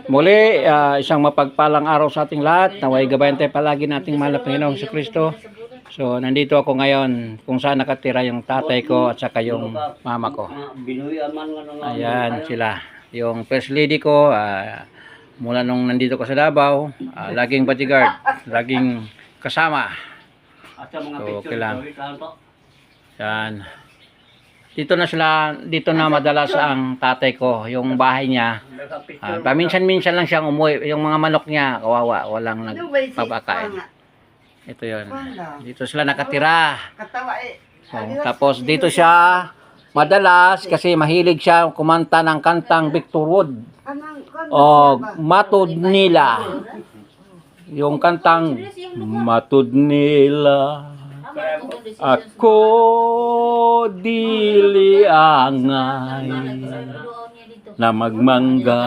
Muli, isang mapagpalang araw sa ating lahat. Naway gabayan tayo palagi nating mahal na Panginoong si Kristo. So, nandito ako ngayon kung saan nakatira yung tatay ko at saka yung mama ko. Ayan sila. Yung first lady ko, mula nung nandito ko sa Davao, laging bodyguard, laging kasama. So, okay lang. Yan. Dito na madalas ang tatay ko, yung bahay niya. Paminsan-minsan lang siyang umuwi, yung mga manok niya, kawawa, walang nagpapakain. Ito 'yon. Dito sila nakatira. So, tapos dito siya madalas kasi mahilig siya kumanta ng kantang Victor Wood. O Matud Nila. Yung kantang Matud Nila. Ako dili angay na magmangga